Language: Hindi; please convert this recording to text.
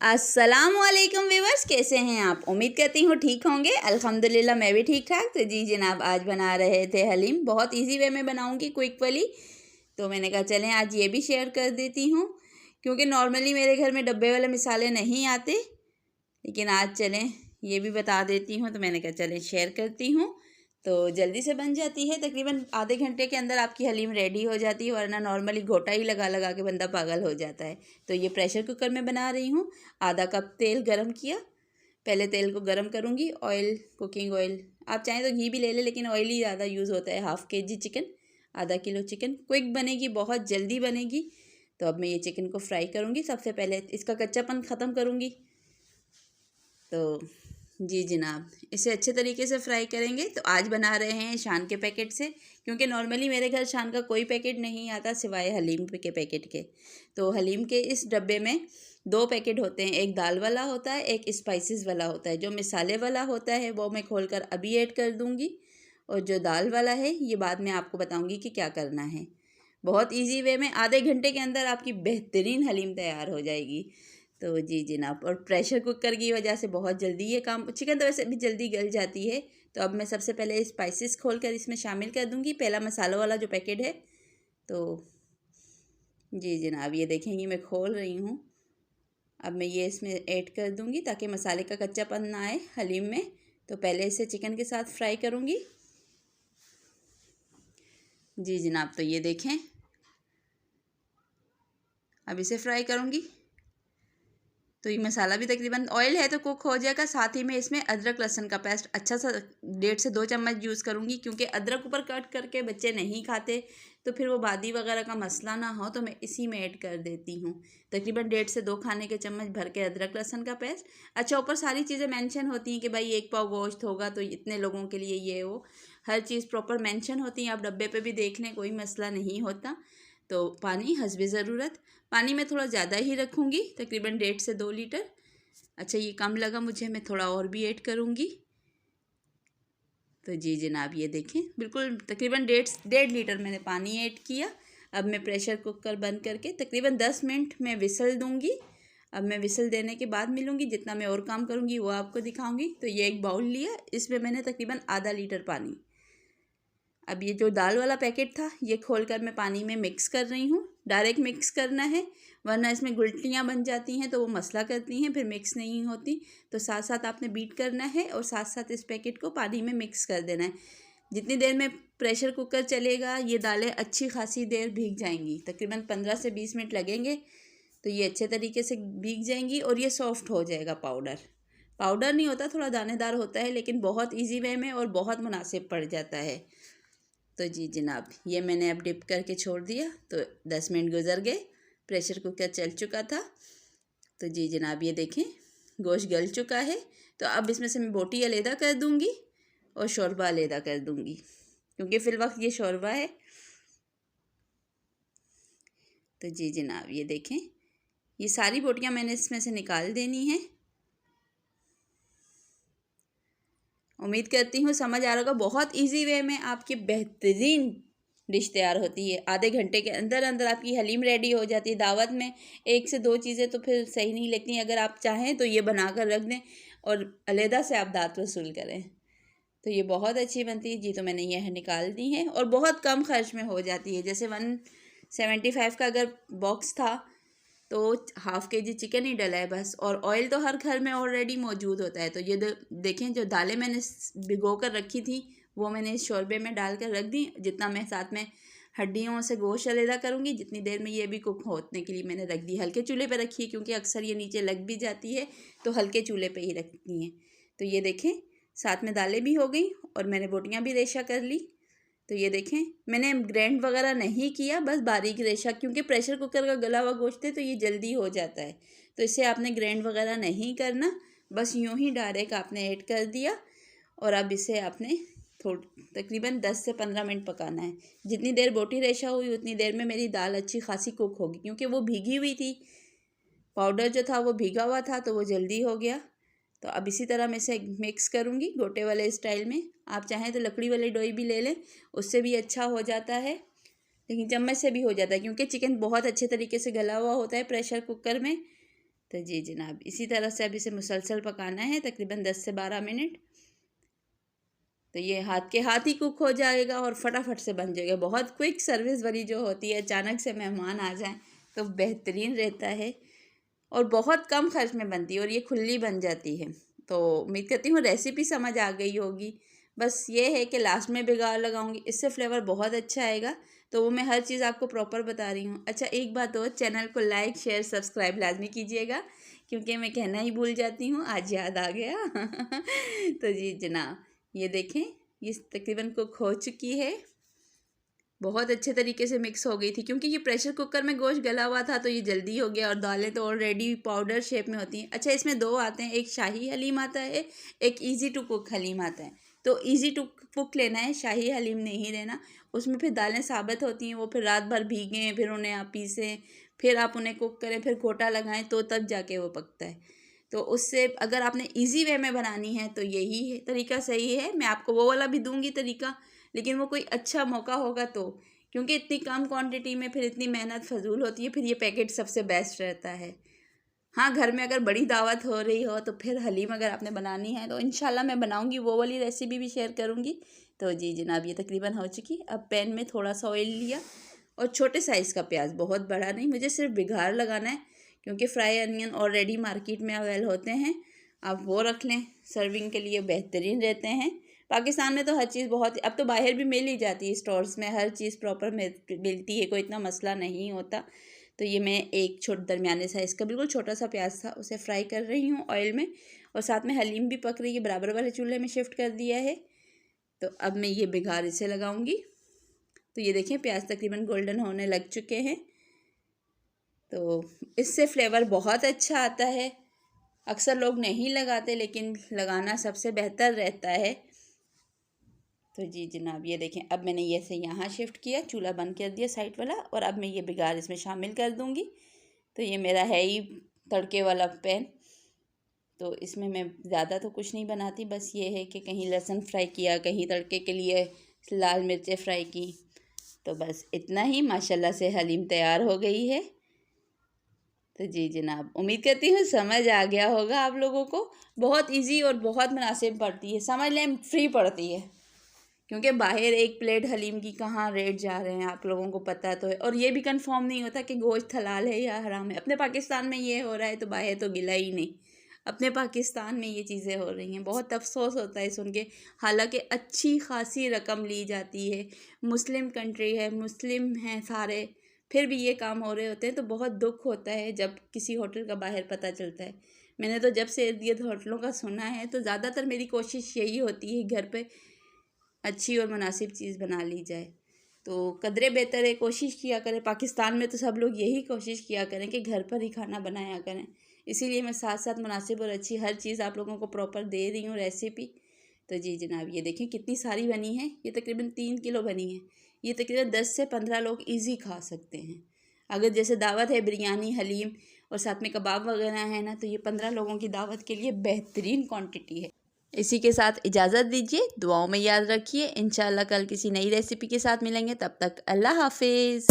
अस्सलाम वालेकुम व्यूवर्स, कैसे हैं आप? उम्मीद करती हूँ ठीक होंगे। अल्हम्दुलिल्लाह मैं भी ठीक ठाक। तो जी जनाब, आज बना रहे थे हलीम। बहुत इजी वे में बनाऊँगी, क्विक वाली। तो मैंने कहा चलें आज ये भी शेयर कर देती हूँ, क्योंकि नॉर्मली मेरे घर में डब्बे वाले मिसाले नहीं आते, लेकिन आज चलें ये भी बता देती हूँ। तो मैंने कहा चलें शेयर करती हूँ। तो जल्दी से बन जाती है, तकरीबन आधे घंटे के अंदर आपकी हलीम रेडी हो जाती है, वरना नॉर्मली घोटा ही लगा लगा के बंदा पागल हो जाता है। तो ये प्रेशर कुकर में बना रही हूँ। आधा कप तेल गरम किया। पहले तेल को गरम करूँगी। ऑयल, कुकिंग ऑयल, आप चाहें तो घी भी ले लें, लेकिन ऑयल ही ज़्यादा यूज़ होता है। हाफ़ kg चिकन, आधा किलो चिकन, क्विक बनेगी, बहुत जल्दी बनेगी। तो अब मैं ये चिकन को फ्राई करूँगी। सबसे पहले इसका कच्चापन ख़त्म करूँगी। तो जी जनाब, इसे अच्छे तरीके से फ्राई करेंगे। तो आज बना रहे हैं शान के पैकेट से, क्योंकि नॉर्मली मेरे घर शान का कोई पैकेट नहीं आता सिवाय हलीम के पैकेट के। तो हलीम के इस डब्बे में 2 पैकेट होते हैं, एक दाल वाला होता है, एक स्पाइसेस वाला होता है। जो मिसाले वाला होता है वो मैं खोलकर अभी ऐड कर दूँगी, और जो दाल वाला है ये बाद में आपको बताऊँगी कि क्या करना है। बहुत ईजी वे में आधे घंटे के अंदर आपकी बेहतरीन हलीम तैयार हो जाएगी। तो जी जनाब, और प्रेशर कुकर की वजह से बहुत जल्दी ये काम, चिकन तो वैसे भी जल्दी गल जाती है। तो अब मैं सबसे पहले स्पाइसेस खोलकर इसमें शामिल कर दूंगी। पहला मसालों वाला जो पैकेट है, तो जी जनाब ये देखेंगे मैं खोल रही हूँ। अब मैं ये इसमें ऐड कर दूंगी ताकि मसाले का कच्चापन ना आए हलीम में। तो पहले इसे चिकन के साथ फ्राई करूँगी। जी जनाब, तो ये देखें, अब इसे फ्राई करूँगी। तो ये मसाला भी तकरीबन, ऑयल है तो कुक हो जाएगा। साथ ही में इसमें अदरक लहसुन का पेस्ट अच्छा सा 1.5 से 2 चम्मच यूज़ करूँगी, क्योंकि अदरक ऊपर कट करके बच्चे नहीं खाते, तो फिर वो बादी वगैरह का मसला ना हो, तो मैं इसी में ऐड कर देती हूँ। तकरीबन 1.5 से 2 खाने के चम्मच भर के अदरक लहसुन का पेस्ट। अच्छा, ऊपर सारी चीज़ें मेंशन होती हैं कि भाई 1 पाव गोश्त होगा तो इतने लोगों के लिए ये वो, हर चीज़ प्रॉपर मेंशन होती है। आप डब्बे पे भी देख लें, कोई मसला नहीं होता। तो पानी हस्बे ज़रूरत, पानी मैं थोड़ा ज़्यादा ही रखूँगी, तकरीबन 1.5 से 2 लीटर। अच्छा, ये कम लगा मुझे, मैं थोड़ा और भी ऐड करूँगी। तो जी जनाब ये देखें, बिल्कुल तकरीबन 1.5 लीटर मैंने पानी ऐड किया। अब मैं प्रेशर कुकर बंद करके तकरीबन 10 मिनट में विसल दूँगी। अब मैं विसल देने के बाद मिलूँगी, जितना मैं और काम करूँगी वो आपको दिखाऊँगी। तो ये एक बाउल लिया, इसमें मैंने तकरीबन आधा लीटर पानी, अब ये जो दाल वाला पैकेट था ये खोलकर मैं पानी में मिक्स कर रही हूँ। डायरेक्ट मिक्स करना है, वरना इसमें गुलटियाँ बन जाती हैं तो वो मसला करती हैं, फिर मिक्स नहीं होती। तो साथ साथ आपने बीट करना है और साथ साथ इस पैकेट को पानी में मिक्स कर देना है। जितनी देर में प्रेशर कुकर चलेगा ये दालें अच्छी खासी देर भीग जाएंगी, तकरीबन 15 से 20 मिनट लगेंगे। तो ये अच्छे तरीके से भीग जाएंगी और ये सॉफ्ट हो जाएगा। पाउडर पाउडर नहीं होता, थोड़ा दानेदार होता है, लेकिन बहुत ईजी वे में और बहुत मुनासिब पड़ जाता है। तो जी जनाब, ये मैंने अब डिप करके छोड़ दिया। तो 10 मिनट गुजर गए, प्रेशर कुकर चल चुका था। तो जी जनाब ये देखें, गोश्त गल चुका है। तो अब इसमें से मैं बोटी अलहदा कर दूंगी और शोरबा अलहदा कर दूंगी, क्योंकि फिल वक्त ये शोरबा है। तो जी जनाब ये देखें, ये सारी बोटियां मैंने इसमें से निकाल देनी है। उम्मीद करती हूँ समझ आ रहा होगा। बहुत इजी वे में आपकी बेहतरीन डिश तैयार होती है। आधे घंटे के अंदर अंदर आपकी हलीम रेडी हो जाती है। दावत में 1 से 2 चीज़ें तो फिर सही नहीं लगती। अगर आप चाहें तो ये बना कर रख दें और अलहदा से आप दात वसूल करें, तो ये बहुत अच्छी बनती है। जी, तो मैंने यह निकाल दी है और बहुत कम खर्च में हो जाती है। जैसे 175 का अगर बॉक्स था तो हाफ़ kg चिकन ही डला है बस, और ऑयल तो हर घर में ऑलरेडी मौजूद होता है। तो ये देखें, जो दालें मैंने भिगो कर रखी थी वो मैंने इस शोरबे में डाल कर रख दी। जितना मैं साथ में हड्डियों से गोश्त अलहदा करूँगी, जितनी देर में ये भी कुक होने के लिए मैंने रख दी। हल्के चूल्हे पर रखी है, क्योंकि अक्सर ये नीचे लग भी जाती है, तो हल्के चूल्हे पर ही रखती हैं। तो ये देखें, साथ में दालें भी हो गई और मैंने बोटियाँ भी रेशा कर ली। तो ये देखें, मैंने ग्राइंड वगैरह नहीं किया, बस बारीक रेशा, क्योंकि प्रेशर कुकर का गला हुआ गोश्त है तो ये जल्दी हो जाता है। तो इसे आपने ग्राइंड वगैरह नहीं करना, बस यूं ही डायरेक्ट आपने ऐड कर दिया। और अब इसे आपने तकरीबन 10 से 15 मिनट पकाना है। जितनी देर बोटी रेशा हुई उतनी देर में मेरी दाल अच्छी खासी कुक होगी, क्योंकि वो भीगी हुई थी, पाउडर जो था वो भीगा हुआ था, तो वो जल्दी हो गया। तो अब इसी तरह मैं इसे मिक्स करूँगी गोटे वाले स्टाइल में। आप चाहें तो लकड़ी वाली डोई भी ले लें, उससे भी अच्छा हो जाता है, लेकिन चम्मच से भी हो जाता है, क्योंकि चिकन बहुत अच्छे तरीके से गला हुआ होता है प्रेशर कुकर में। तो जी जनाब, इसी तरह से अब इसे मुसलसल पकाना है तकरीबन 10 से 12 मिनट। तो ये हाथ के हाथ ही कुक हो जाएगा और फटाफट से बन जाएगा। बहुत क्विक सर्विस वाली जो होती है, अचानक से मेहमान आ जाएं तो बेहतरीन रहता है और बहुत कम खर्च में बनती है और ये खुली बन जाती है। तो उम्मीद करती हूँ रेसिपी समझ आ गई होगी। बस ये है कि लास्ट में बिगाड़ लगाऊंगी, इससे फ्लेवर बहुत अच्छा आएगा। तो वो मैं हर चीज़ आपको प्रॉपर बता रही हूँ। अच्छा, एक बात और, चैनल को लाइक शेयर सब्सक्राइब लाजमी कीजिएगा, क्योंकि मैं कहना ही भूल जाती हूँ, आज याद आ गया। तो जी जनाब, ये देखें, ये तकरीबन कुक हो चुकी है, बहुत अच्छे तरीके से मिक्स हो गई थी। क्योंकि ये प्रेशर कुकर में गोश्त गला हुआ था तो ये जल्दी हो गया, और दालें तो ऑलरेडी पाउडर शेप में होती हैं। अच्छा, इसमें दो आते हैं, एक शाही हलीम आता है, एक ईजी टू कुक हलीम आता है। तो ईजी टू कुक लेना है, शाही हलीम नहीं लेना। उसमें फिर दालें साबित होती हैं, वो फिर रात भर भीगें, फिर उन्हें आप पीसें, फिर आप उन्हें कुक करें, फिर घोटा लगाएं तो तब जाके वो पकता है। तो उससे अगर आपने इजी वे में बनानी है तो यही है तरीका सही है। मैं आपको वो वाला भी दूंगी तरीका, लेकिन वो कोई अच्छा मौका होगा तो, क्योंकि इतनी कम क्वांटिटी में फिर इतनी मेहनत फजूल होती है। फिर ये पैकेट सबसे बेस्ट रहता है। हाँ, घर में अगर बड़ी दावत हो रही हो तो फिर हलीम अगर आपने बनानी है तो इंशाल्लाह मैं बनाऊंगी, वो वाली रेसिपी भी शेयर करूंगी। तो जी जनाब, ये तकरीबन हो चुकी। अब पैन में थोड़ा सा ऑयल लिया और छोटे साइज़ का प्याज, बहुत बड़ा नहीं, मुझे सिर्फ बिगाड़ लगाना है, क्योंकि फ्राई अनियन ऑलरेडी मार्केट में अवेल होते हैं, आप वो रख लें, सर्विंग के लिए बेहतरीन रहते हैं। पाकिस्तान में तो हर चीज़ बहुत, अब तो बाहर भी मिल ही जाती है, स्टोर्स में हर चीज़ प्रॉपर मिलती है, कोई इतना मसला नहीं होता। तो ये मैं एक दरमियाने साइज़ का बिल्कुल छोटा सा प्याज था, उसे फ्राई कर रही हूँ ऑयल में, और साथ में हलीम भी पक रही है, बराबर वाले चूल्हे में शिफ्ट कर दिया है। तो अब मैं ये बिगाड़ इसे लगाऊंगी। तो ये देखें, प्याज तकरीबन गोल्डन होने लग चुके हैं। तो इससे फ्लेवर बहुत अच्छा आता है। अक्सर लोग नहीं लगाते, लेकिन लगाना सबसे बेहतर रहता है। तो जी जनाब, ये देखें, अब मैंने ये से यहाँ शिफ्ट किया, चूल्हा बंद कर दिया साइड वाला, और अब मैं ये बिगाड़ इसमें शामिल कर दूँगी। तो ये मेरा है ही तड़के वाला पैन, तो इसमें मैं ज़्यादा तो कुछ नहीं बनाती, बस ये है कि कहीं लहसुन फ्राई किया, कहीं तड़के के लिए लाल मिर्चें फ्राई की, तो बस इतना ही। माशाल्लाह से हलीम तैयार हो गई है। तो जी जनाब, उम्मीद करती हूँ समझ आ गया होगा आप लोगों को। बहुत इजी और बहुत मुनासिब पड़ती है, समझ लें फ्री पड़ती है, क्योंकि बाहर एक प्लेट हलीम की कहाँ रेट जा रहे हैं आप लोगों को पता तो है। और ये भी कंफर्म नहीं होता कि गोश्त हलाल है या हराम है। अपने पाकिस्तान में ये हो रहा है तो बाहर तो गिला ही नहीं। अपने पाकिस्तान में ये चीज़ें हो रही हैं, बहुत अफसोस होता है सुन के। हालांकि अच्छी खासी रकम ली जाती है, मुस्लिम कंट्री है, मुस्लिम हैं सारे, फिर भी ये काम हो रहे होते हैं। तो बहुत दुख होता है जब किसी होटल का बाहर पता चलता है। मैंने तो जब से इर्द गिर्द होटलों का सुना है, तो ज़्यादातर मेरी कोशिश यही होती है घर पे अच्छी और मुनासिब चीज़ बना ली जाए। तो कदरे बेहतर है, कोशिश किया करें। पाकिस्तान में तो सब लोग यही कोशिश किया करें कि घर पर ही खाना बनाया करें। इसीलिए मैं साथ साथ मुनासिब और अच्छी हर चीज़ आप लोगों को प्रॉपर दे रही हूँ रेसिपी। तो जी जनाब, ये देखें कितनी सारी बनी है, ये तकरीबन 3 किलो बनी है। ये तकरीबन 10 से 15 लोग ईजी खा सकते हैं। अगर जैसे दावत है, बिरयानी, हलीम और साथ में कबाब वगैरह है ना, तो ये 15 लोगों की दावत के लिए बेहतरीन क्वांटिटी है। इसी के साथ इजाज़त दीजिए, दुआओं में याद रखिए। इंशाल्लाह कल किसी नई रेसिपी के साथ मिलेंगे, तब तक अल्लाह हाफिज़।